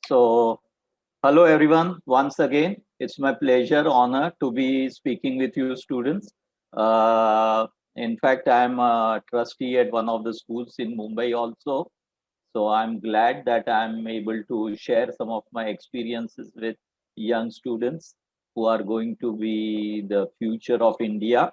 So, hello everyone. Once again, it's my pleasure, honor to be speaking with you, students. In fact, I'm a trustee at one of the schools in Mumbai also. So, I'm glad that I'm able to share some of my experiences with young students who are going to be the future of India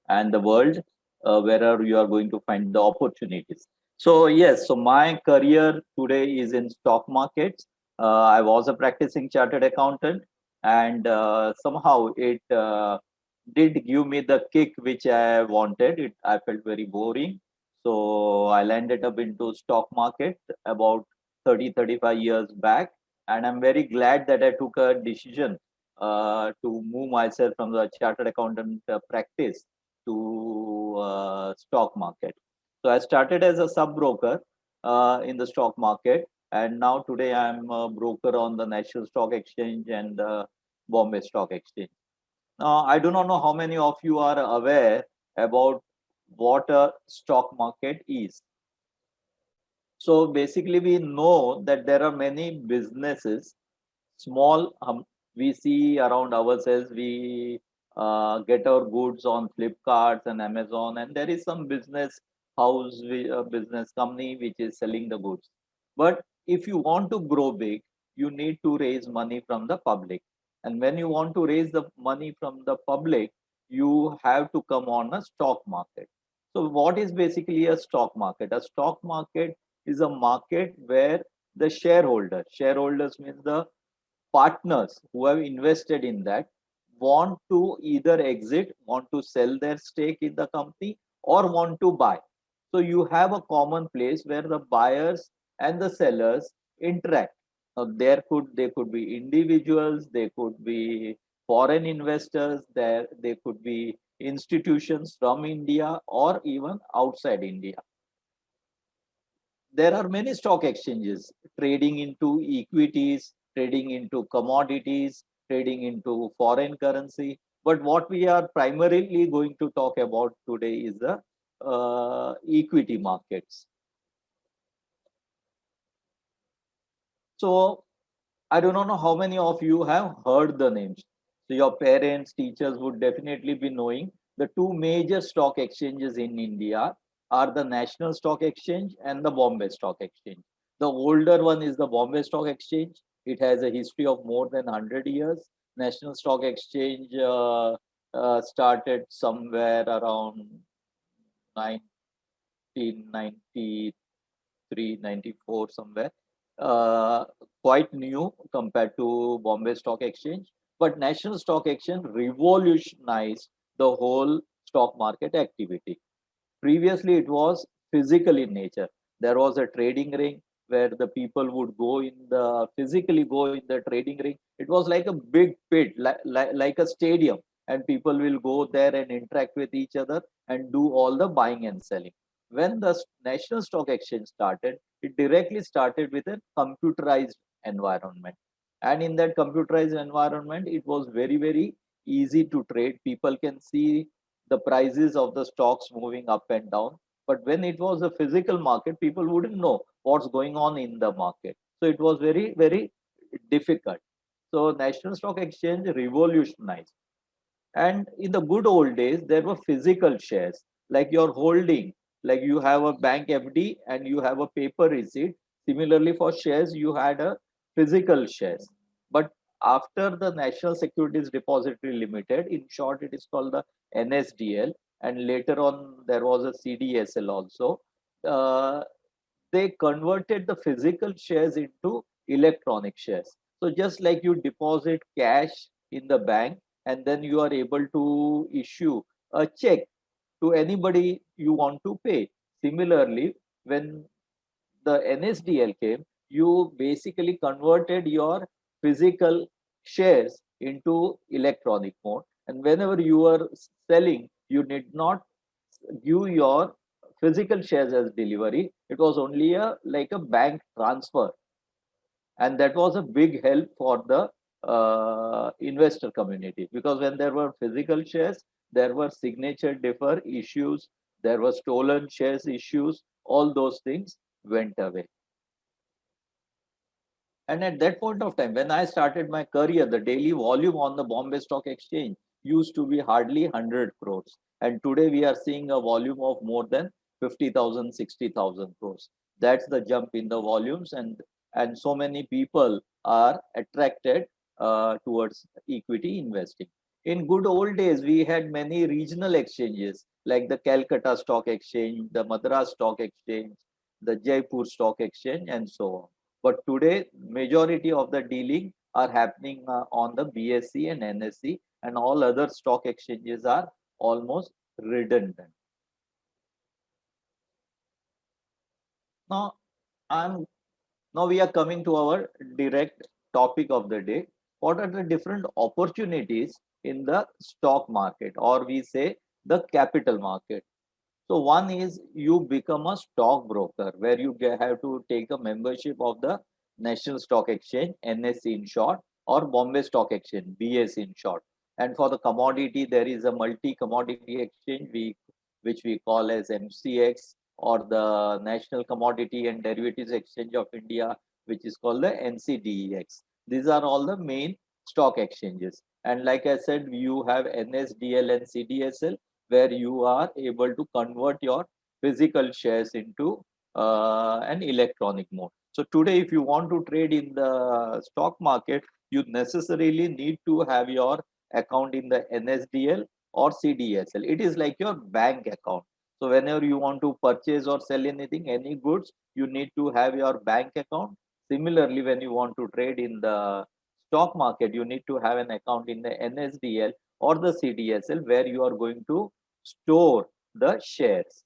and the world, wherever you are going to find the opportunities. So yes, so my career today is in stock markets. I was a practicing chartered accountant, and somehow it did give me the kick which I wanted. I felt very boring, so I landed up into stock market about 35 years back, and I'm very glad that I took a decision to move myself from the chartered accountant practice to stock market. So I started as a sub broker in the stock market, and now today I'm a broker on the National Stock Exchange and the Bombay Stock Exchange. Now I do not know how many of you are aware about what a stock market is. So basically, we know that there are many businesses, small. We see around ourselves. We get our goods on Flipkart and Amazon, and there is some business house, business company which is selling the goods. But if you want to grow big, you need to raise money from the public. And when you want to raise the money from the public, you have to come on a stock market. So, what is basically a stock market? A stock market is a market where the shareholders means the partners who have invested in that, want to either exit, want to sell their stake in the company, or want to buy. So you have a common place where the buyers and the sellers interact. Now, they could be individuals, they could be foreign investors, they could be institutions from India or even outside India. There are many stock exchanges trading into equities, trading into commodities, trading into foreign currency. But what we are primarily going to talk about today is the equity markets. So I do not know how many of you have heard the names. So your parents, teachers would definitely be knowing the two major stock exchanges in India are the National Stock Exchange and the Bombay Stock Exchange. The older one is the Bombay Stock Exchange. It has a history of more than 100 years. National Stock Exchange started somewhere around 1993, 94, somewhere. Uh, Quite new compared to Bombay Stock Exchange, but National Stock Exchange revolutionized the whole stock market activity. Previously, it was physical in nature. There was a trading ring where the people would go in the physically go in the trading ring. It was like a big pit, like a stadium, and people will go there and interact with each other and do all the buying and selling. When the National Stock Exchange started, it directly started with a computerized environment. And in that computerized environment, it was very easy to trade. People can see the prices of the stocks moving up and down. But when it was a physical market, people wouldn't know what's going on in the market. So it was very difficult. So National Stock Exchange revolutionized. And in the good old days, there were physical shares, like you're holding, like you have a bank FD and you have a paper receipt. Similarly, for shares, you had a physical shares. But after the National Securities Depository Limited, in short, it is called the NSDL, and later on there was a CDSL also. Uh, they converted the physical shares into electronic shares. So just like you deposit cash in the bank and then you are able to issue a check to anybody you want to pay. Similarly, when the NSDL came, you basically converted your physical shares into electronic mode. And whenever you are selling, you need not give your physical shares as delivery. It was only a like a bank transfer, and that was a big help for the investor community, because when there were physical shares, there were signature defer issues, there were stolen shares issues, all those things went away. And at that point of time, when I started my career, the daily volume on the Bombay Stock Exchange used to be hardly 100 crores. And today we are seeing a volume of more than 50,000, 60,000 crores. That's the jump in the volumes, and so many people are attracted towards equity investing. In good old days, we had many regional exchanges like the Calcutta Stock Exchange, the Madras Stock Exchange, the Jaipur Stock Exchange, and so on. But today, majority of the dealing are happening on the BSE and NSE, and all other stock exchanges are almost redundant. Now, I'm now we are coming to our direct topic of the day. What are the different opportunities in the stock market, or we say the capital market? So one is you become a stockbroker where you have to take a membership of the National Stock Exchange, NSE in short, or Bombay Stock Exchange, BSE in short. And for the commodity, there is a multi-commodity exchange which we call as MCX, or the National Commodity and Derivatives Exchange of India, which is called the NCDEX. These are all the main stock exchanges. And like I said, you have NSDL and CDSL, where you are able to convert your physical shares into an electronic mode. So today, if you want to trade in the stock market, you necessarily need to have your account in the NSDL or CDSL. It is like your bank account. So whenever you want to purchase or sell anything, any goods, you need to have your bank account. Similarly, when you want to trade in the stock market, you need to have an account in the NSDL or the CDSL, where you are going to store the shares.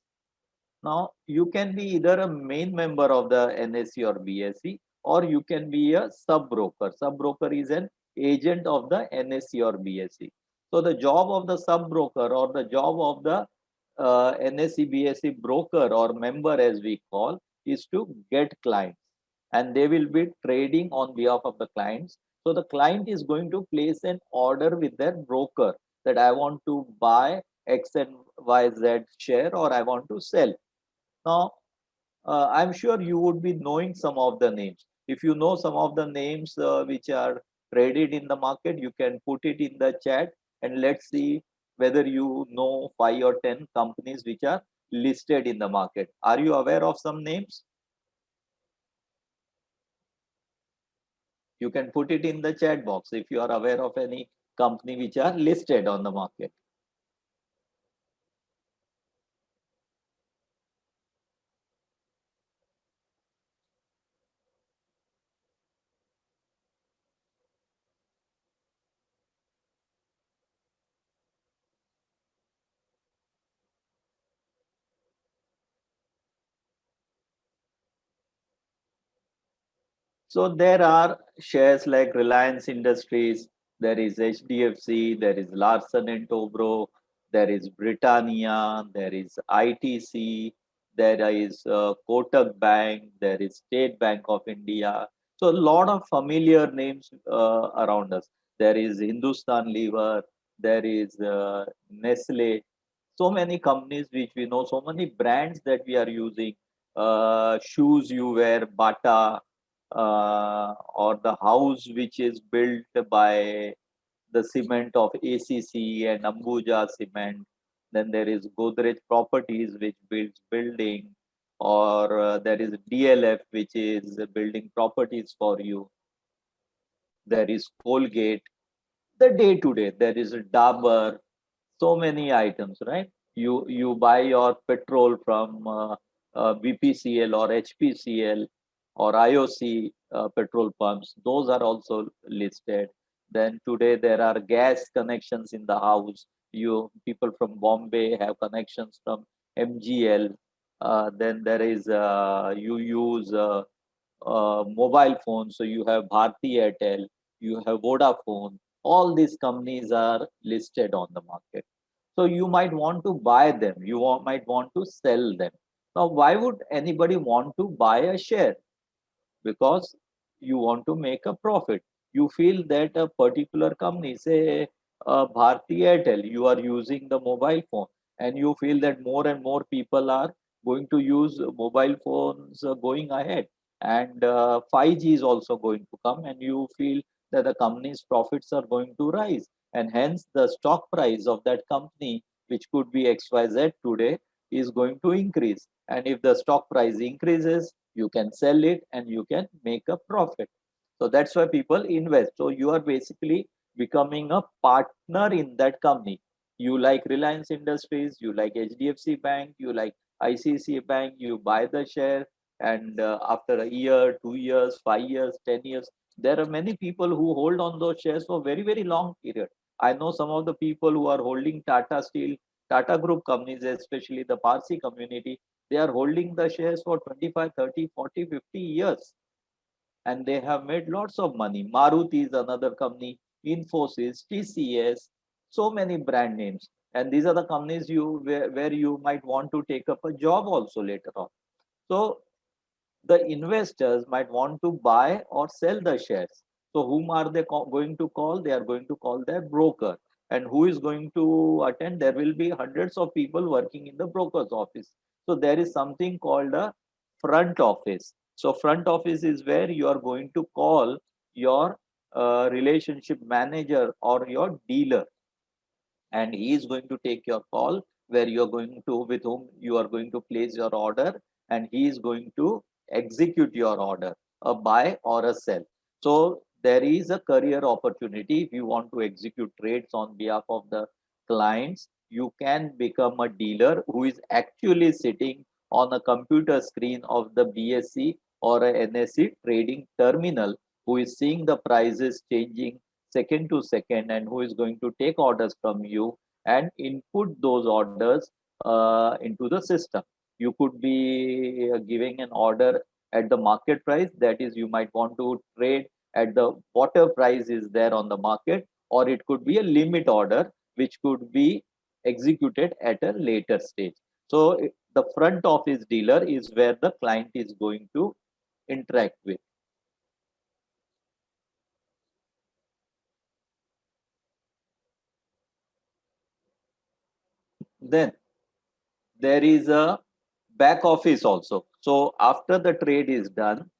Now, you can be either a main member of the NSE or BSE, or you can be a sub broker. Sub broker is an agent of the NSE or BSE. So the job of the sub broker, or the job of the NSE BSE broker or member, as we call, is to get clients, and they will be trading on behalf of the clients. So the client is going to place an order with their broker that I want to buy X and Y Z share, or I want to sell. Now, I'm sure you would be knowing some of the names. If you know some of the names which are traded in the market, you can put it in the chat, and let's see whether you know 5 or 10 companies which are listed in the market. Are you aware of some names? You can put it in the chat box if you are aware of any company which are listed on the market. So there are shares like Reliance Industries, there is HDFC, there is Larsen and Tobro, there is Britannia, there is ITC, there is Kotak Bank, there is State Bank of India. So a lot of familiar names around us. There is Hindustan Lever, there is Nestle. So many companies which we know, so many brands that we are using. Shoes you wear, Bata, or the house which is built by the cement of ACC and Ambuja Cement. Then there is Godrej Properties, which builds building, or there is DLF, which is building properties for you. There is Colgate. The day to day, there is a Dabur. So many items, right? You buy your petrol from BPCL or HPCL or IOC petrol pumps. Those are also listed. Then today there are gas connections in the house. You people from Bombay have connections from MGL. Then there is you use mobile phones, so you have Bharti Airtel, you have Vodafone. All these companies are listed on the market. So you might want to buy them, might want to sell them. Now, why would anybody want to buy a share? Because you want to make a profit. You feel that a particular company, say Bharti Airtel, you are using the mobile phone, and you feel that more and more people are going to use mobile phones going ahead. and 5G is also going to come, and you feel that the company's profits are going to rise, and hence the stock price of that company, which could be XYZ today, is going to increase. And if the stock price increases, you can sell it and you can make a profit. So that's why people invest. So you are basically becoming a partner in that company. You like Reliance Industries, you like HDFC Bank, you like ICICI Bank, you buy the share, and after a year, 2 years, 5 years, 10 years, there are many people who hold on those shares for very, very long period. I know some of the people who are holding Tata Steel, Tata Group companies, especially the Parsi community, they are holding the shares for 25, 30, 40, 50 years, and they have made lots of money. Maruti is another company, Infosys, TCS, so many brand names. And these are the companies where you might want to take up a job also later on. So the investors might want to buy or sell the shares. So whom are they going to call? They are going to call their broker. And who is going to attend? There will be hundreds of people working in the broker's office. So there is something called a front office. So front office is where you are going to call your relationship manager or your dealer, and he is going to take your call where you are going to, with whom you are going to place your order, and he is going to execute your order, a buy or a sell. So there is a career opportunity. If you want to execute trades on behalf of the clients, you can become a dealer who is actually sitting on a computer screen of the BSE or a NSE trading terminal, who is seeing the prices changing second to second, and who is going to take orders from you and input those orders into the system. You could be giving an order at the market price, that is, you might want to trade at the whatever price is there on the market, or it could be a limit order which could be executed at a later stage. So the front office dealer is where the client is going to interact with. Then there is a back office also. So after the trade is done,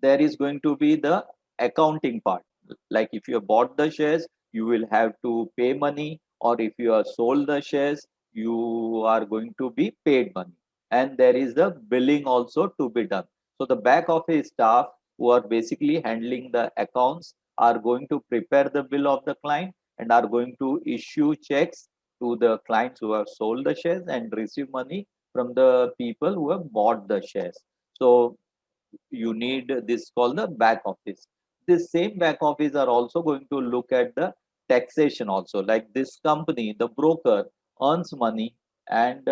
there is going to be the accounting part. Like if you have bought the shares, you will have to pay money, or if you have sold the shares, you are going to be paid money. And there is the billing also to be done. So the back office staff who are basically handling the accounts are going to prepare the bill of the client and are going to issue checks to the clients who have sold the shares and receive money from the people who have bought the shares. So you need this called the back office. This same back office are also going to look at the taxation also. Like this company, the broker earns money, and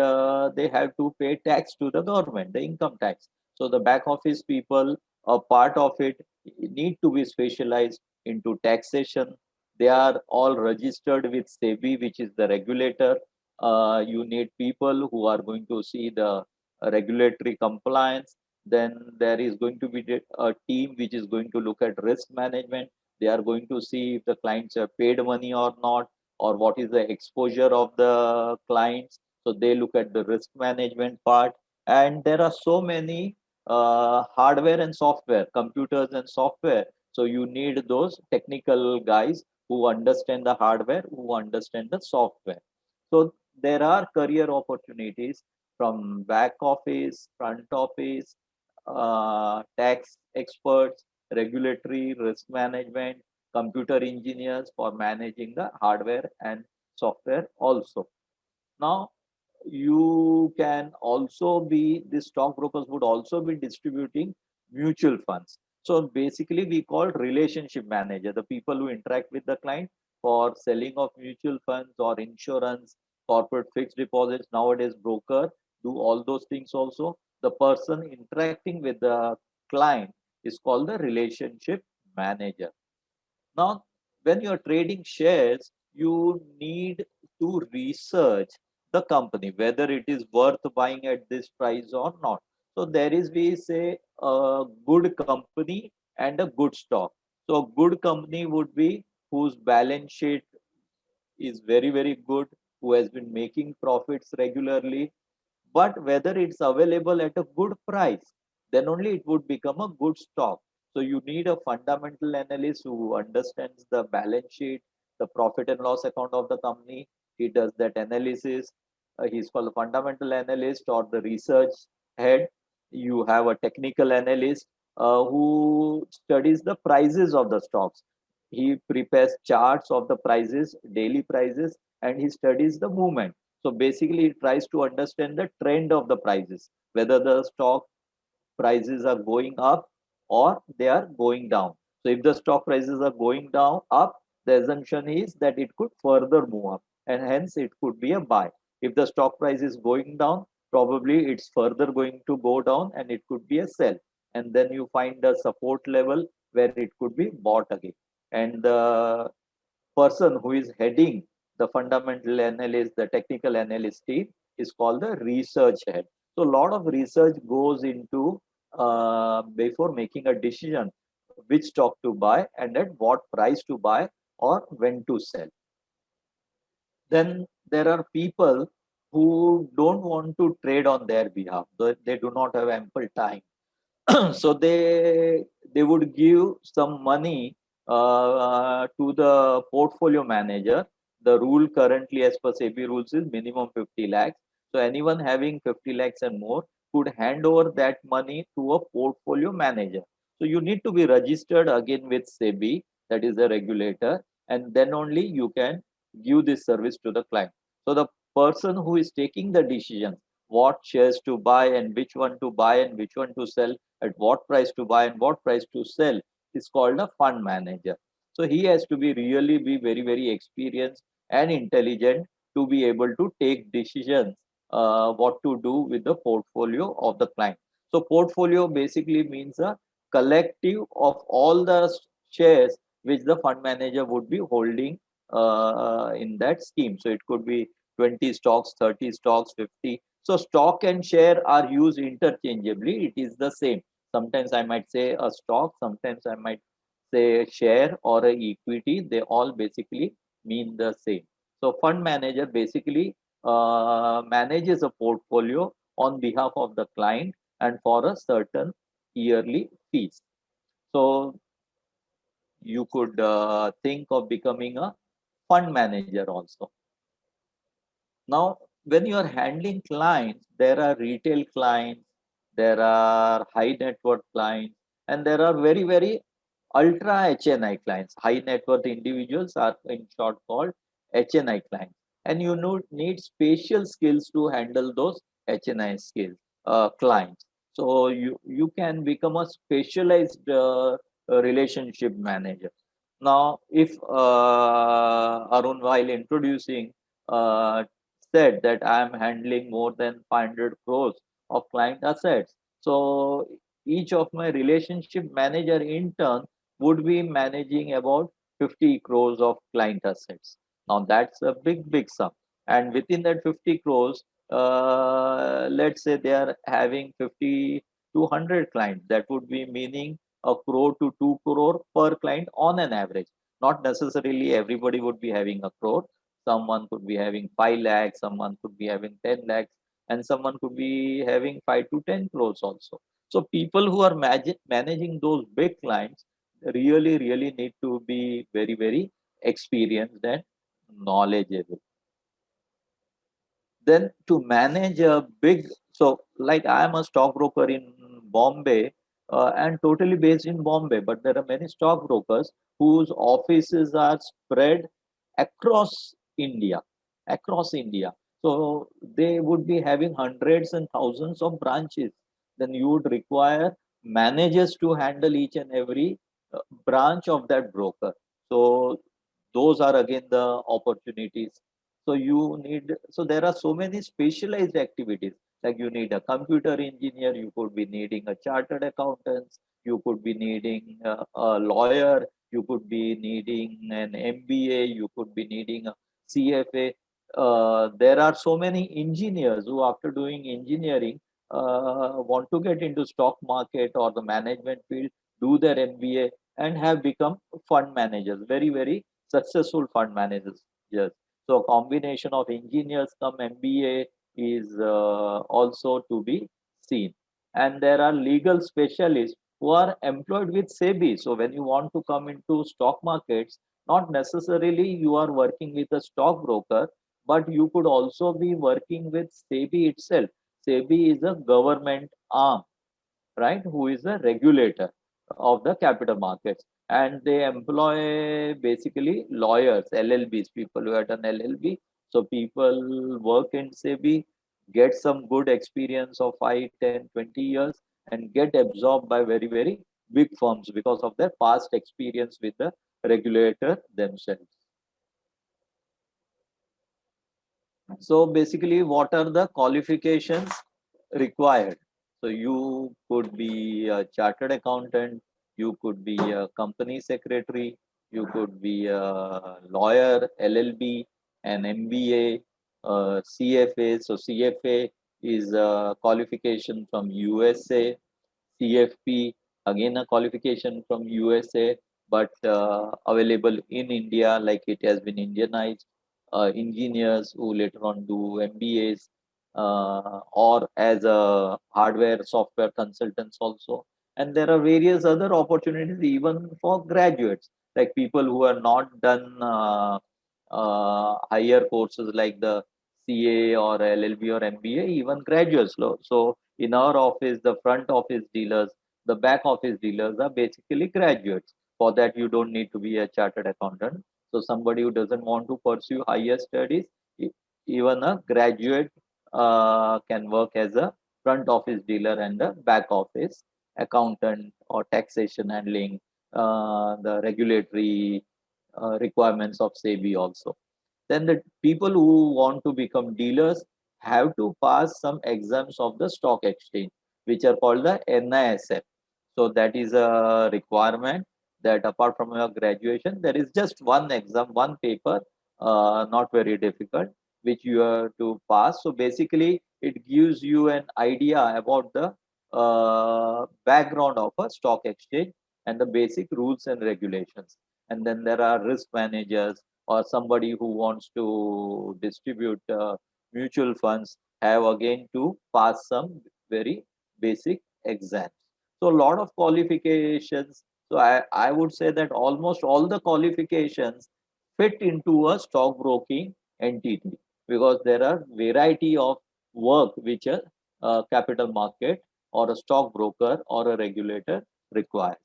they have to pay tax to the government, the income tax. So the back office people, a part of it, need to be specialized into taxation. They are all registered with SEBI, which is the regulator. You need people who are going to see the regulatory compliance. Then there is going to be a team which is going to look at risk management. They are going to see if the clients have paid money or not, or what is the exposure of the clients. So they look at the risk management part. And there are so many hardware and software, computers and software. So you need those technical guys who understand the hardware, who understand the software. So there are career opportunities from back office, front office, tax experts, regulatory, risk management, computer engineers for managing the hardware and software also. Now, you can also be, the stockbrokers would also be distributing mutual funds. So basically, we call relationship manager the people who interact with the client for selling of mutual funds or insurance, corporate fixed deposits. Nowadays, broker do all those things also. The person interacting with the client is called the relationship manager. Now, when you're trading shares, you need to research the company, whether it is worth buying at this price or not. So there is, we say, a good company and a good stock. So good company would be whose balance sheet is very, very good, who has been making profits regularly, but whether it's available at a good price. then only it would become a good stock. So you need a fundamental analyst who understands the balance sheet, the profit and loss account of the company. He does that analysis. He's called a fundamental analyst or the research head. You have a technical analyst who studies the prices of the stocks. He prepares charts of the prices, daily prices, and he studies the movement. So basically, he tries to understand the trend of the prices, whether the stock prices are going up or they are going down. So if the stock prices are going down up, the assumption is that it could further move up and hence it could be a buy. If the stock price is going down, probably it's further going to go down and it could be a sell. And then you find a support level where it could be bought again. And the person who is heading the fundamental analyst, the technical analyst team is called the research head. So a lot of research goes into before making a decision which stock to buy and at what price to buy or when to sell. Then there are people who don't want to trade on their behalf. They do not have ample time. So they would give some money to the portfolio manager. The rule currently as per SEBI rules is minimum 50 lakhs. So anyone having 50 lakhs and more could hand over that money to a portfolio manager. So you need to be registered again with SEBI, that is the regulator, and then only you can give this service to the client. So the person who is taking the decision what shares to buy and which one to buy and which one to sell, at what price to buy and what price to sell, is called a fund manager. So he has to be really be very experienced and intelligent to be able to take decisions what to do with the portfolio of the client. So portfolio basically means a collective of all the shares which the fund manager would be holding in that scheme. So it could be 20 stocks, 30 stocks, 50. So stock and share are used interchangeably. It is the same. Sometimes I might say a stock, sometimes I might say a share or a equity. They all basically mean the same. So fund manager basically manages a portfolio on behalf of the client and for a certain yearly fees. So you could think of becoming a fund manager also. Now, when you are handling clients, there are retail clients, there are high net worth clients, and there are very ultra HNI clients. High net worth individuals are in short called HNI clients. And you need spatial skills to handle those HNI skills clients. So you can become a specialized relationship manager. Now, if Arun, while introducing said that I am handling more than 500 crores of client assets. So each of my relationship manager in turn would be managing about 50 crores of client assets. Now that's a big sum. And within that 50 crores, let's say they are having 50 to 100 clients. That would be meaning a crore to 2 crore per client on an average. Not necessarily everybody would be having a crore. Someone could be having 5 lakhs, someone could be having 10 lakhs, and someone could be having 5 to 10 crores also. So people who are managing those big clients really need to be very experienced and knowledgeable. Then to manage a big, so like I am a stockbroker in Bombay and totally based in Bombay, but there are many stockbrokers whose offices are spread across India, across India. So they would be having hundreds and thousands of branches. Then you would require managers to handle each and every branch of that broker. So those are again the opportunities. So you need, so there are so many specialized activities. Like you need a computer engineer, you could be needing a chartered accountant, you could be needing a lawyer, you could be needing an MBA, you could be needing a CFA. There are so many engineers who, after doing engineering, want to get into stock market or the management field, do their MBA, and have become fund managers, very successful fund managers. Yes. So a combination of engineers come MBA is also to be seen. and there are legal specialists who are employed with SEBI. So when you want to come into stock markets, not necessarily you are working with a stockbroker, but you could also be working with SEBI itself. SEBI is a government arm, right, who is a regulator of the capital markets. And they employ basically lawyers, LLBs, people who have done LLB. So people work in SEBI, get some good experience of 5, 10, 20 years, and get absorbed by very, very big firms because of their past experience with the regulator themselves. So basically, what are the qualifications required? So you could be a chartered accountant, you could be a company secretary, you could be a lawyer, LLB, an MBA, CFA. So CFA is a qualification from USA, CFP, again a qualification from USA, but available in India, like it has been Indianized. Engineers who later on do MBAs, or as a hardware software consultants also. And there are various other opportunities even for graduates, like people who have not done higher courses like the CA or LLB or MBA, even graduates. So in our office, the front office dealers, the back office dealers are basically graduates. For that, you don't need to be a chartered accountant. So somebody who doesn't want to pursue higher studies, even a graduate can work as a front office dealer and a back office accountant or taxation handling, the regulatory requirements of SEBI also. Then the people who want to become dealers have to pass some exams of the stock exchange, which are called the NISF. So that is a requirement that apart from your graduation, there is just one exam, one paper, not very difficult, which you have to pass. So basically, it gives you an idea about the background of a stock exchange and the basic rules and regulations. And then there are risk managers or somebody who wants to distribute mutual funds have again to pass some very basic exams. So a lot of qualifications. So I would say that almost all the qualifications fit into a stockbroking entity because there are variety of work which a capital market or a stockbroker or a regulator requires.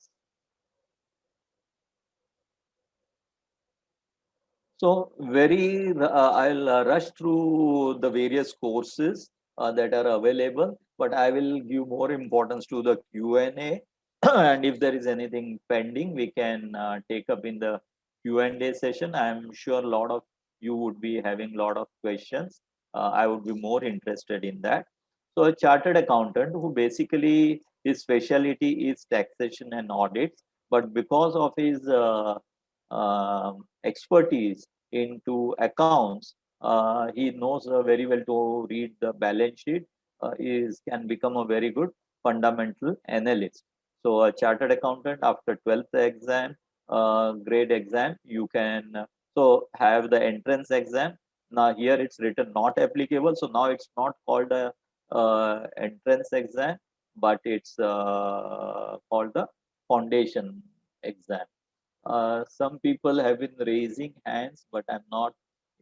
So I'll rush through the various courses that are available, but I will give more importance to the Q&A. And if there is anything pending, we can take up in the Q&A session. I'm sure a lot of you would be having a lot of questions. I would be more interested in that. So a chartered accountant who basically his specialty is taxation and audits, but because of his expertise into accounts, he knows very well to read the balance sheet, is can become a very good fundamental analyst. So a chartered accountant after 12th exam, grade exam, you can have the entrance exam. Now here it's written not applicable, so now it's not called a entrance exam, but it's called the foundation exam. Some people have been raising hands, but I'm not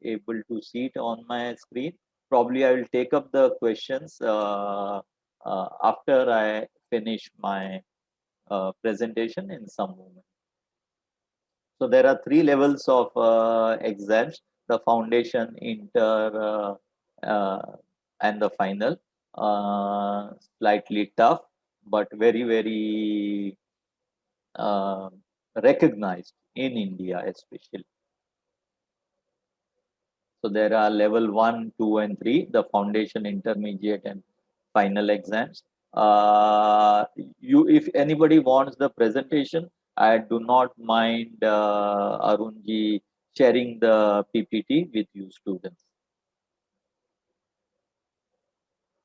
able to see it on my screen. Probably I will take up the questions after I finish my presentation in some moment. So there are three levels of exams: the foundation, inter, and the final. Slightly tough, but very, very uh, recognized in India, especially. So there are level 1, 2, and 3, the foundation, intermediate, and final exams. If anybody wants the presentation, I do not mind Arunji sharing the PPT with you students.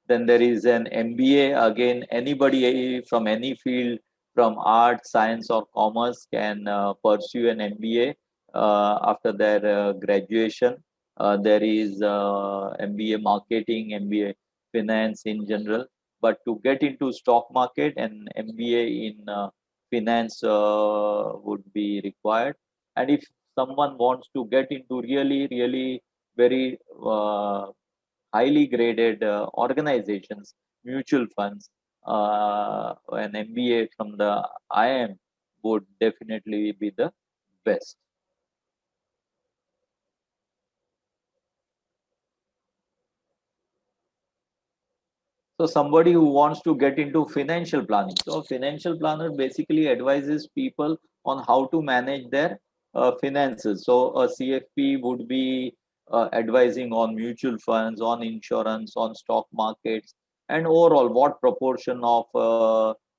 Then there is an MBA. Again, anybody from any field, from art, science, or commerce can pursue an MBA after their graduation. There is MBA marketing, MBA finance in general. But to get into stock market, an MBA in finance would be required. And if someone wants to get into really very highly graded organizations, mutual funds, an MBA from the IIM would definitely be the best. So somebody who wants to get into financial planning. So financial planner basically advises people on how to manage their finances. So a CFP would be advising on mutual funds, on insurance, on stock markets, and overall what proportion of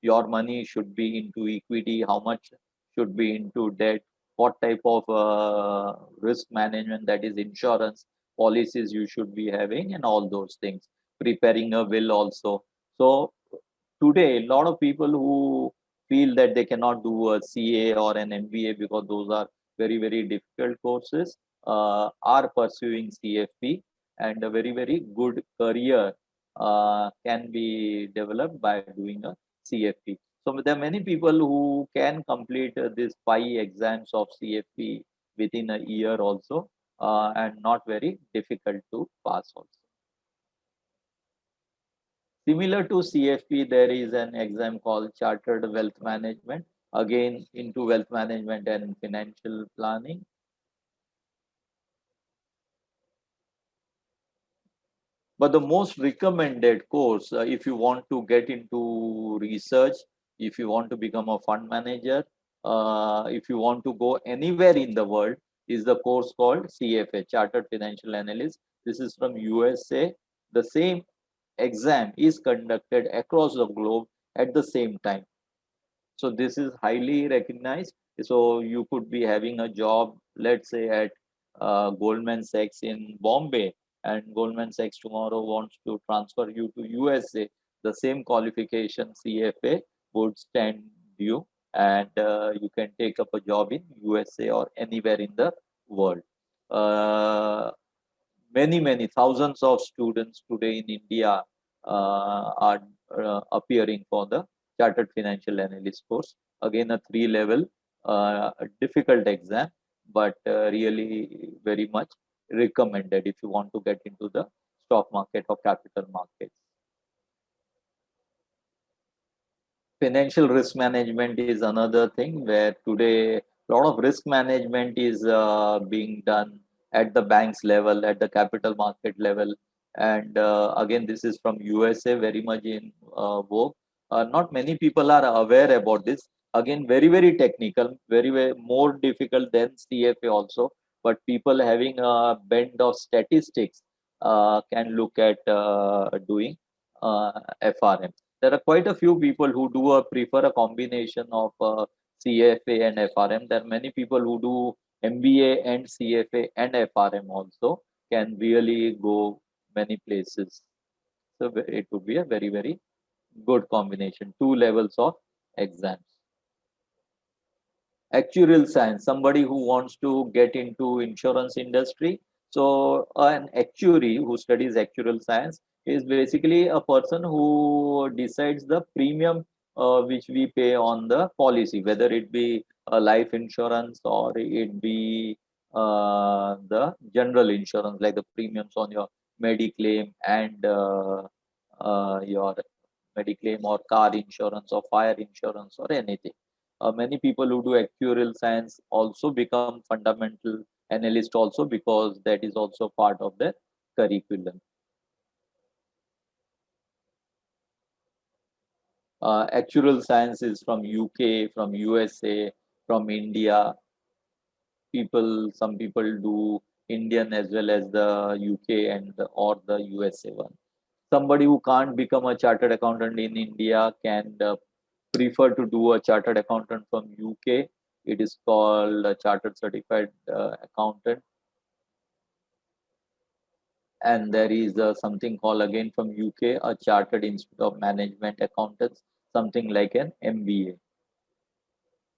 your money should be into equity, how much should be into debt, what type of risk management, that is insurance policies you should be having, and all those things, preparing a will also. So today, a lot of people who feel that they cannot do a CA or an MBA because those are very difficult courses, are pursuing CFP, and a very good career can be developed by doing a CFP. So there are many people who can complete these 5 exams of CFP within a year also, and not very difficult to pass also. Similar to CFP, there is an exam called Chartered Wealth Management, again into wealth management and financial planning. But the most recommended course, if you want to get into research, if you want to become a fund manager, if you want to go anywhere in the world, is the course called CFA, Chartered Financial Analyst. This is from USA. The same exam is conducted across the globe at the same time. So this is highly recognized. So you could be having a job, let's say at Goldman Sachs in Bombay, and Goldman Sachs tomorrow wants to transfer you to USA. The same qualification CFA would stand you, and you can take up a job in USA or anywhere in the world. Uh, many thousands of students today in India are appearing for the Chartered Financial Analyst course. Again, a 3 level difficult exam, but really very much recommended if you want to get into the stock market or capital markets. Financial risk management is another thing where today a lot of risk management is being done at the banks level, at the capital market level. And again, this is from USA, very much in vogue. Not many people are aware about this. Again, very technical, very more difficult than CFA also. But people having a bend of statistics can look at doing FRM. There are quite a few people who do prefer a combination of CFA and FRM. There are many people who do MBA and CFA and FRM also, can really go many places. So it would be a very good combination, 2 levels of exams. Actuarial science, somebody who wants to get into insurance industry. So an actuary who studies actuarial science is basically a person who decides the premium which we pay on the policy, whether it be a life insurance or it be the general insurance, like the premiums on your mediclaim and your mediclaim or car insurance or fire insurance or anything. Many people who do actuarial science also become fundamental analyst also, because that is also part of the curriculum. Actuarial science is from UK, from USA, from India. Some people do Indian as well as the UK and or the USA one. Somebody who can't become a chartered accountant in India can prefer to do a chartered accountant from UK. It is called a chartered certified accountant. And there is something called again from UK, a Chartered Institute of Management Accountants, something like an MBA.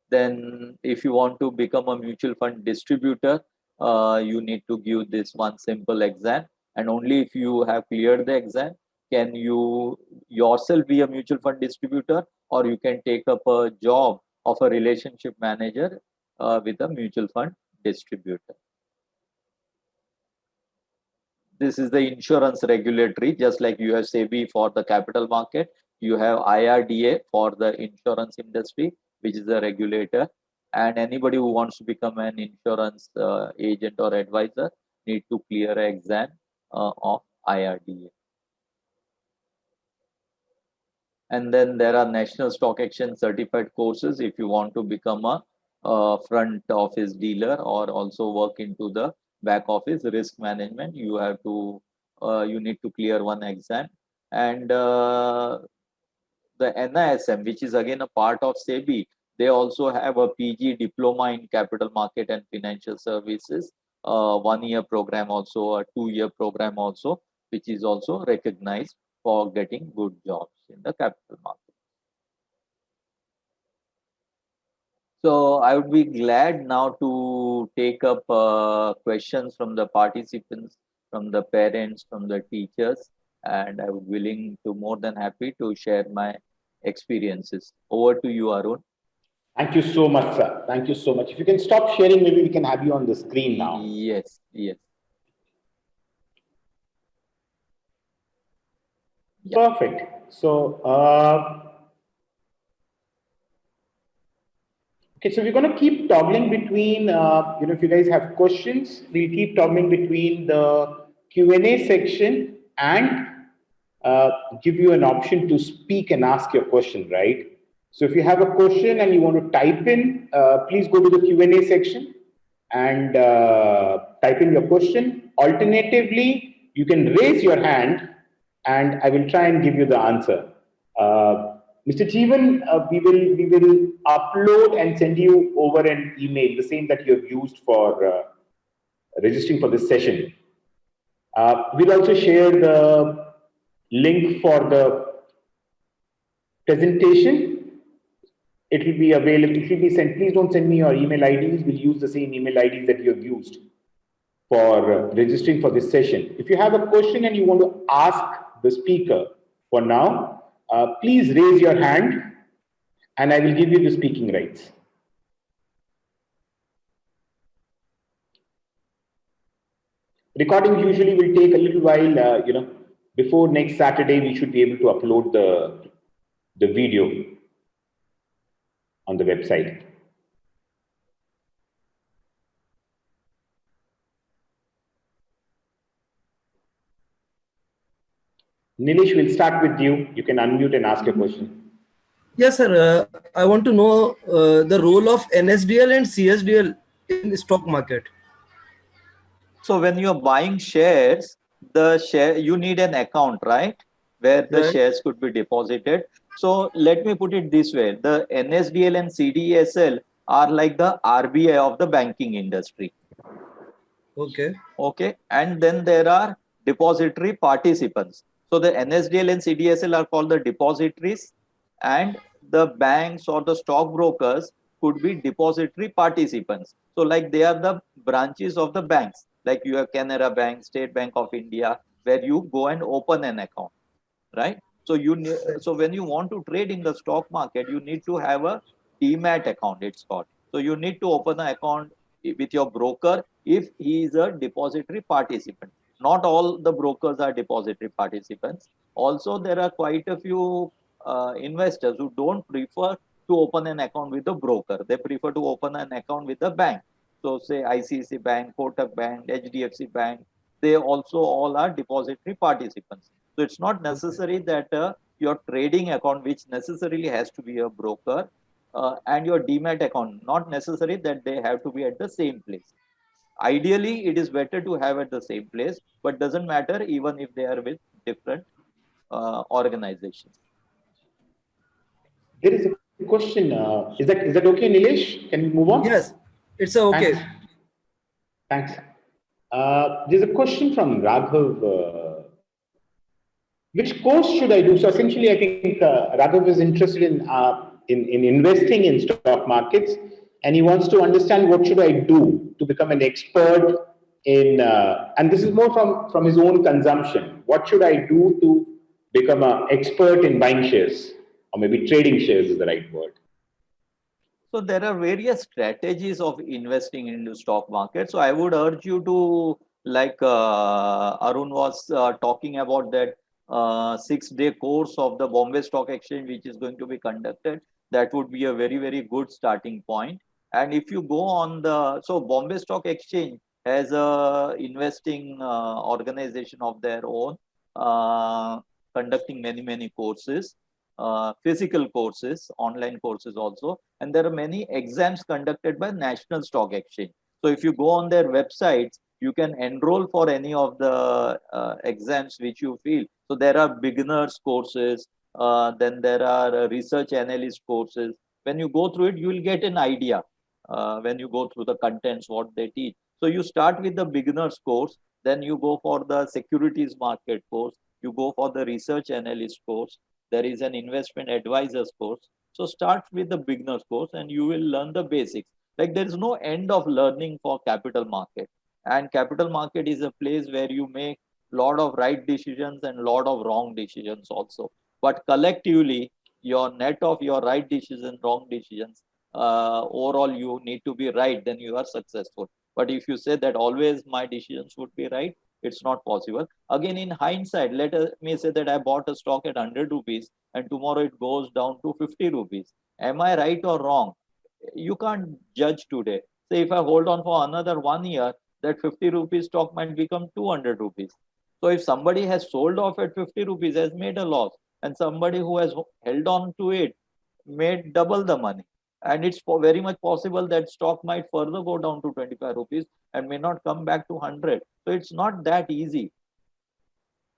Then if you want to become a mutual fund distributor, you need to give this one simple exam, and only if you have cleared the exam, can you yourself be a mutual fund distributor, or you can take up a job of a relationship manager with a mutual fund distributor. This is the insurance regulatory, just like you have SEBI for the capital market, you have IRDA for the insurance industry, which is the regulator, and anybody who wants to become an insurance agent or advisor need to clear an exam of IRDA. And then there are National Stock Exchange certified courses if you want to become a front office dealer or also work into the back office risk management. You have to you need to clear one exam. And the NISM, which is again a part of SEBI, they also have a PG diploma in capital market and financial services, 1-year program also, a 2-year program also, which is also recognized for getting good jobs in the capital market. So I would be glad now to take up questions from the participants, from the parents, from the teachers, and I would willing to more than happy to share my experiences. Over to you, Arun. Thank you so much, sir. Thank you so much. If you can stop sharing, maybe we can have you on the screen now. Yes, yes. Yeah. Perfect. So, okay, so we're going to keep toggling between, if you guys have questions, we'll keep toggling between the Q&A section and give you an option to speak and ask your question, right? So if you have a question and you want to type in, please go to the Q&A section and type in your question. Alternatively, you can raise your hand and I will try and give you the answer. Mr. Jeevan, we will upload and send you over an email, the same that you have used for registering for this session. We'll also share the link for the presentation. It will be available, it will be sent. Please don't send me your email IDs. We'll use the same email IDs that you have used for registering for this session. If you have a question and you want to ask the speaker for now, please raise your hand and I will give you the speaking rights. Recording usually will take a little while, before next Saturday, we should be able to upload the video on the website. Nilesh, we'll start with you. You can unmute and ask your question. Yes, sir. I want to know the role of NSDL and CSDL in the stock market. So when you're buying shares, you need an account, right? Where the shares could be deposited. So let me put it this way. The NSDL and CDSL are like the RBI of the banking industry. Okay. Okay. And then there are depository participants. So the NSDL and CDSL are called the depositories, and the banks or the stockbrokers could be depository participants. So like they are the branches of the banks, like you have Canara Bank, State Bank of India, where you go and open an account, right? So so when you want to trade in the stock market, you need to have a demat account, it's called. So you need to open an account with your broker if he is a depository participant. Not all the brokers are depository participants. Also, there are quite a few investors who don't prefer to open an account with a broker. They prefer to open an account with a bank. So say ICICI Bank, Kotak Bank, HDFC Bank, they also all are depository participants. So it's not necessary that your trading account, which necessarily has to be a broker, and your demat account, not necessary that they have to be at the same place. Ideally, it is better to have at the same place, but doesn't matter even if they are with different organizations. There is a question. Is that okay, Nilesh? Can we move on? Yes, it's okay. Thanks. There's a question from Raghav. Which course should I do? So essentially, I think Raghav is interested in investing in stock markets, and he wants to understand what should I do to become an expert in, and this is more from his own consumption. What should I do to become an expert in buying shares, or maybe trading shares is the right word? So there are various strategies of investing into stock market. So I would urge you to, like Arun was talking about that 6-day course of the Bombay Stock Exchange, which is going to be conducted. That would be a very, very good starting point. And if you go on so Bombay Stock Exchange has a investing organization of their own, conducting many, many courses, physical courses, online courses also. And there are many exams conducted by National Stock Exchange. So if you go on their websites, you can enroll for any of the exams which you feel. So there are beginners courses, then there are research analyst courses. When you go through it, you will get an idea when you go through the contents, what they teach. So you start with the beginners course, then you go for the securities market course, you go for the research analyst course, there is an investment advisors course. So start with the beginners course and you will learn the basics. Like there is no end of learning for capital market. And capital market is a place where you make lot of right decisions and lot of wrong decisions also. But collectively, your net of your right decisions, wrong decisions, overall you need to be right, then you are successful. But if you say that always my decisions would be right, it's not possible. Again, in hindsight, me say that I bought a stock at 100 rupees and tomorrow it goes down to 50 rupees. Am I right or wrong? You can't judge today. Say if I hold on for another 1 year, that 50 rupees stock might become 200 rupees. So if somebody has sold off at 50 rupees, has made a loss, and somebody who has held on to it made double the money. And it's very much possible that stock might further go down to 25 rupees and may not come back to 100. So it's not that easy.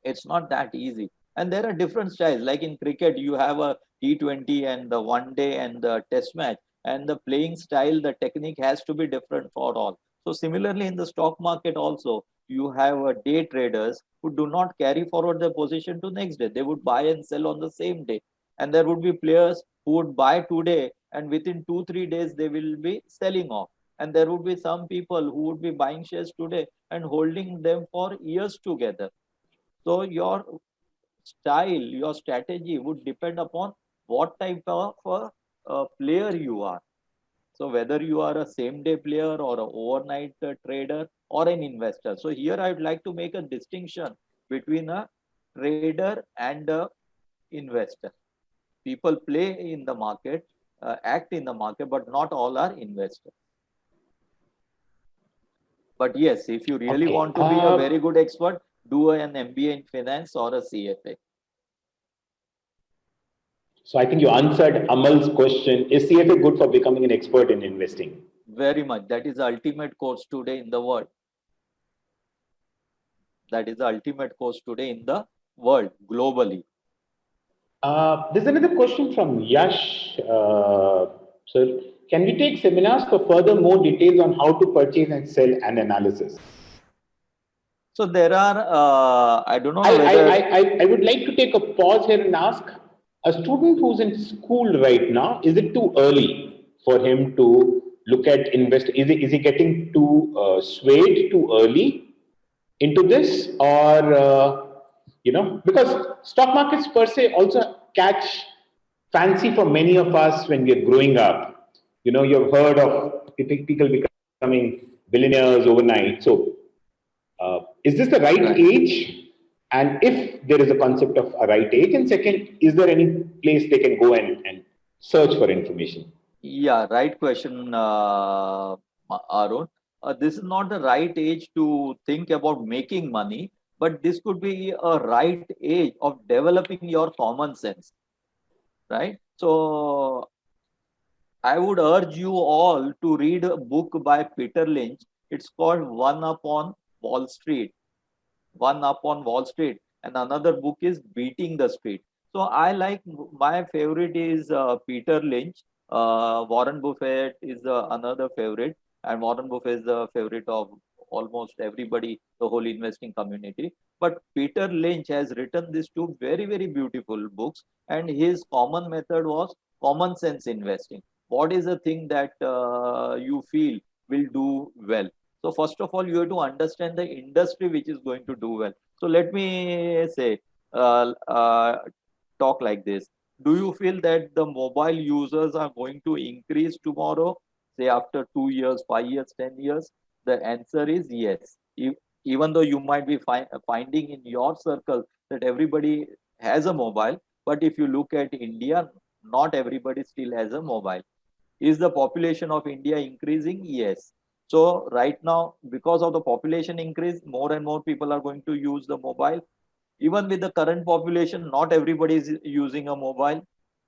It's not that easy. And there are different styles. Like in cricket, you have a T20 and the one day and the test match. And the playing style, the technique has to be different for all. So similarly, in the stock market also, you have day traders who do not carry forward their position to next day. They would buy and sell on the same day. And there would be players who would buy today and within 2-3 days they will be selling off. And there would be some people who would be buying shares today and holding them for years together. So your style, your strategy would depend upon what type of player you are. So whether you are a same day player or an overnight trader or an investor. So here I would like to make a distinction between a trader and a investor. People play in the market, act in the market, but not all are investors. But yes, if you really want to be a very good expert, do an MBA in finance or a CFA. So I think you answered Amal's question. Is CFA good for becoming an expert in investing? Very much. That is the ultimate course today in the world. That is the ultimate course today in the world, globally. There's another question from Yash. Sir, can we take seminars for further more details on how to purchase and sell an analysis? So there are, I don't know whether... I would like to take a pause here and ask, a student who's in school right now, is it too early for him to look at invest? Is he getting too swayed too early into this, or because stock markets per se also catch fancy for many of us when we are growing up. You've heard of people becoming billionaires overnight. So is this the right age? And if there is a concept of a right age, and second, is there any place they can go and search for information? Yeah, right question, Arun. This is not the right age to think about making money, but this could be a right age of developing your common sense, right? So I would urge you all to read a book by Peter Lynch. It's called One Up on Wall Street. One Up on Wall Street. And another book is Beating the Street. So I like, my favorite is Peter Lynch. Warren Buffett is another favorite. And Warren Buffett is the favorite of almost everybody, the whole investing community. But Peter Lynch has written these two very, very beautiful books. And his common method was common sense investing. What is the thing that you feel will do well? So first of all, you have to understand the industry which is going to do well. So let me say, talk like this. Do you feel that the mobile users are going to increase tomorrow, say after 2 years, 5 years, 10 years? The answer is yes. Even though you might be finding in your circle that everybody has a mobile, but if you look at India, not everybody still has a mobile. Is the population of India increasing? Yes. So right now, because of the population increase, more and more people are going to use the mobile. Even with the current population, not everybody is using a mobile.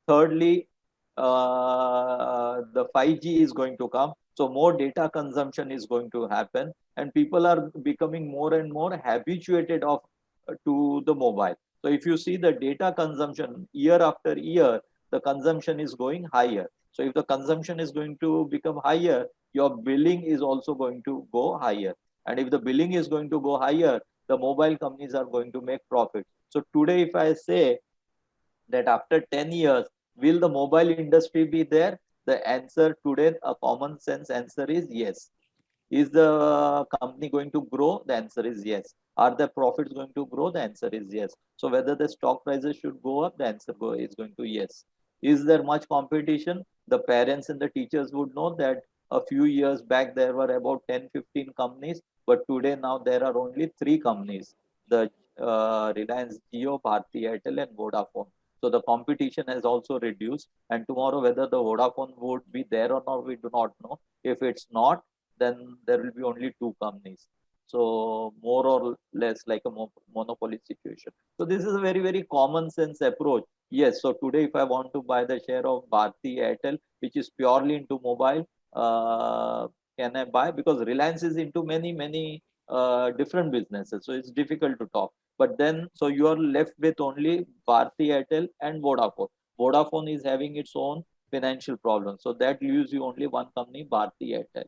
Thirdly, the 5G is going to come. So more data consumption is going to happen, and people are becoming more and more habituated to the mobile. So if you see the data consumption year after year, the consumption is going higher. So if the consumption is going to become higher, your billing is also going to go higher. And if the billing is going to go higher, the mobile companies are going to make profit. So today, if I say that after 10 years, will the mobile industry be there? The answer today, a common sense answer is yes. Is the company going to grow? The answer is yes. Are the profits going to grow? The answer is yes. So whether the stock prices should go up, the answer is going to yes. Is there much competition? The parents and the teachers would know that a few years back there were about 10, 15 companies, but today now there are only three companies: the Reliance Jio, Bharti Airtel, and Vodafone. So the competition has also reduced. And tomorrow, whether the Vodafone would be there or not, we do not know. If it's not, then there will be only two companies. So more or less like a monopoly situation. So this is a very, very common sense approach. Yes. So today, if I want to buy the share of Bharti Airtel, which is purely into mobile, uh, can I buy? Because Reliance is into many, many different businesses. So it's difficult to talk. But then, so you are left with only Bharti Airtel and Vodafone. Vodafone is having its own financial problems. So that leaves you only one company, Bharti Airtel.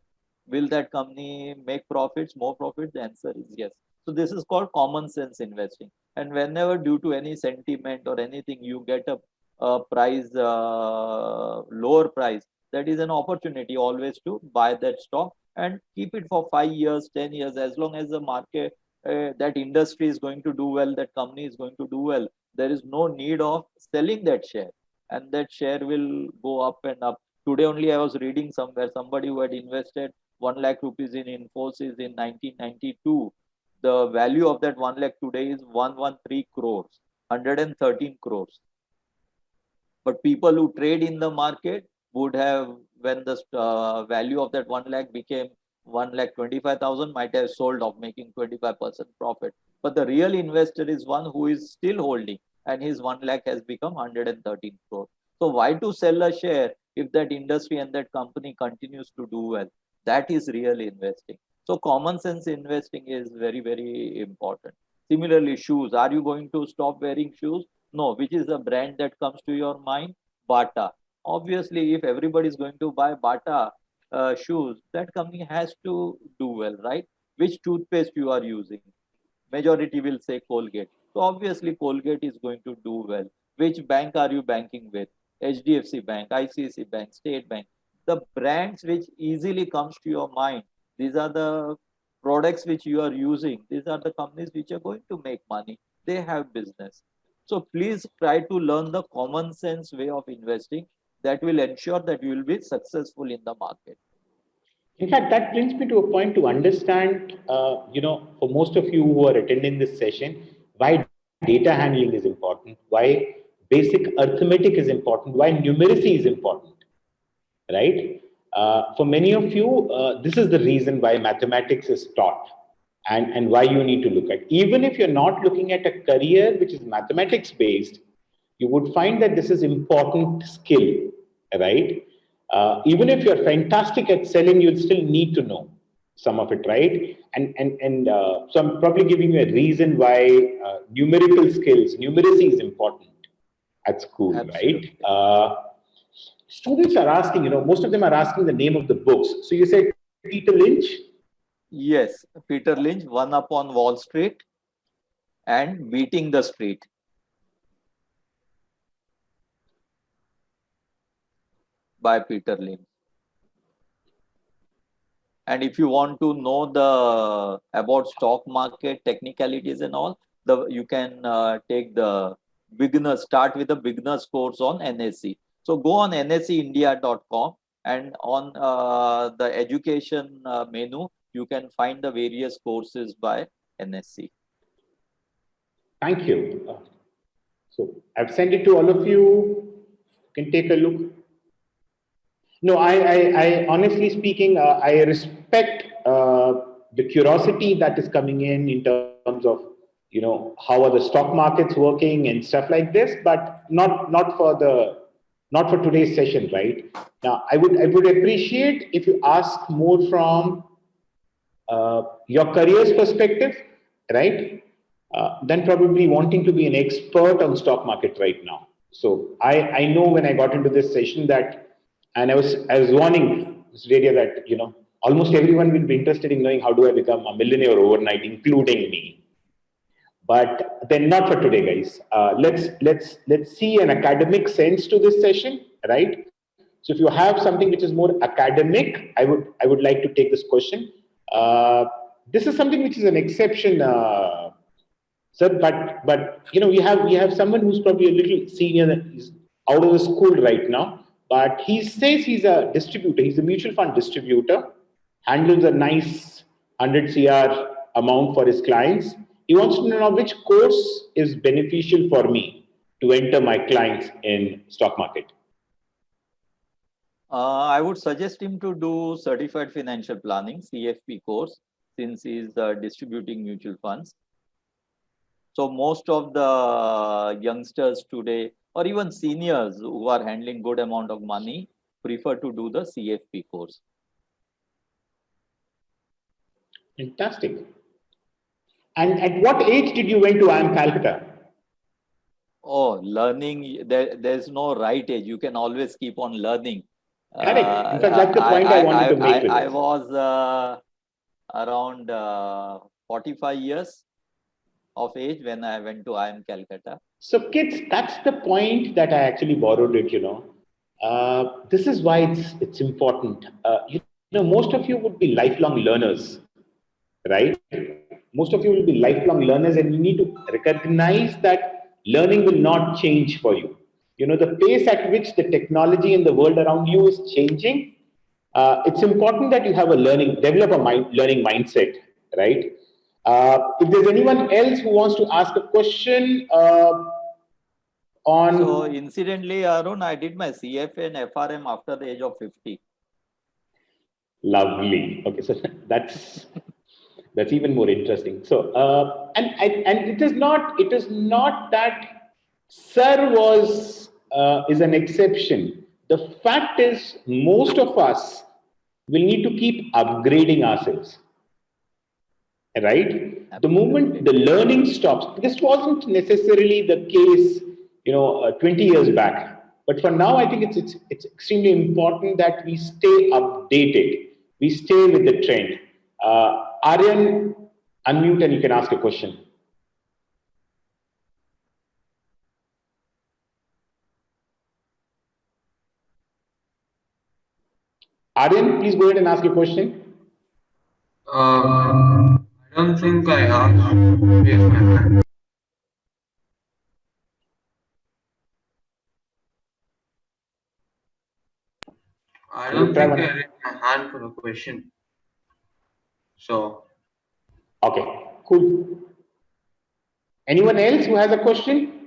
Will that company make profits, more profits? The answer is yes. So this is called common sense investing. And whenever due to any sentiment or anything, you get a price, lower price, that is an opportunity always to buy that stock and keep it for 5 years, 10 years, as long as the market, that industry is going to do well, that company is going to do well. There is no need of selling that share, and that share will go up and up. Today only I was reading somewhere somebody who had invested 1 lakh rupees in Infosys in 1992. The value of that 1 lakh today is 113 crores, 113 crores. But people who trade in the market would have, when the value of that 1 lakh became 1 lakh 25,000, might have sold off, making 25% profit. But the real investor is one who is still holding, and his 1 lakh has become 113 crores. So why to sell a share if that industry and that company continues to do well? That is real investing. So common sense investing is very, very important. Similarly, shoes. Are you going to stop wearing shoes? No. Which is the brand that comes to your mind? Bata. Obviously, if everybody is going to buy Bata shoes, that company has to do well, right? Which toothpaste you are using? Majority will say Colgate. So obviously Colgate is going to do well. Which bank are you banking with? HDFC Bank, ICICI Bank, State Bank. The brands which easily comes to your mind, these are the products which you are using. These are the companies which are going to make money. They have business. So please try to learn the common sense way of investing that will ensure that you will be successful in the market. In fact, that brings me to a point to understand, for most of you who are attending this session, why data handling is important, why basic arithmetic is important, why numeracy is important, right? For many of you, this is the reason why mathematics is taught and why you need to look at. Even if you're not looking at a career which is mathematics based, you would find that this is important skill, right? Even if you're fantastic at selling, you'll still need to know some of it, right? And so I'm probably giving you a reason why numerical skills, numeracy is important at school, Absolutely. right? Students are asking, most of them are asking the name of the books. So you said Peter Lynch? Yes, Peter Lynch, One Upon Wall Street and Beating the Street by Peter Lynch. And if you want to know the about stock market technicalities and all, you can take the start with the beginner's course on NSE. So go on nseindia.com, and on the education menu, you can find the various courses by NSE. Thank you. So I've sent it to all of you. You can take a look. No, I honestly speaking, I respect the curiosity that is coming in terms of, you know, how are the stock markets working and stuff like this, but not for today's session, right? Now, I would appreciate if you ask more from your career's perspective, right? Then probably wanting to be an expert on stock market right now. So I know when I got into this session that, and I was warning this area that, you know, almost everyone will be interested in knowing how do I become a millionaire overnight, including me. But then not for today, guys. Let's see an academic sense to this session, right? So if you have something which is more academic, I would like to take this question. This is something which is an exception, sir. But you know, we have someone who's probably a little senior, he's out of the school right now, but he says he's a distributor. He's a mutual fund distributor, handles a nice 100 CR amount for his clients. He wants to know which course is beneficial for me to enter my clients in stock market. I would suggest him to do Certified Financial Planning, CFP course, since he's distributing mutual funds. So most of the youngsters today, or even seniors who are handling good amount of money, prefer to do the CFP course. Fantastic. And at what age did you went to IIM Calcutta? Oh, learning, there's no right age. You can always keep on learning. Correct. In fact, that's the point I wanted to make with I this. was around 45 years of age when I went to IIM Calcutta. So kids, that's the point that I actually borrowed it, you know. This is why it's important. You know, most of you would be lifelong learners, right? Most of you will be lifelong learners, and you need to recognize that learning will not change for you. You know, the pace at which the technology in the world around you is changing, it's important that you have develop a learning mindset, right? If there's anyone else who wants to ask a question on... So incidentally, Arun, I did my CFA and FRM after the age of 50. Lovely. Okay, so that's even more interesting. So and it is not that sir was is an exception. The fact is, most of us will need to keep upgrading ourselves, right? The moment the learning stops, this wasn't necessarily the case, you know, 20 years back, but for now I think it's extremely important that we stay updated, we stay with the trend. Aryan, unmute and you can ask a question. Aryan, please go ahead and ask your question. I don't think I asked. Raise my hand. I don't think I raised my hand for a question. So. Okay, cool. Anyone else who has a question?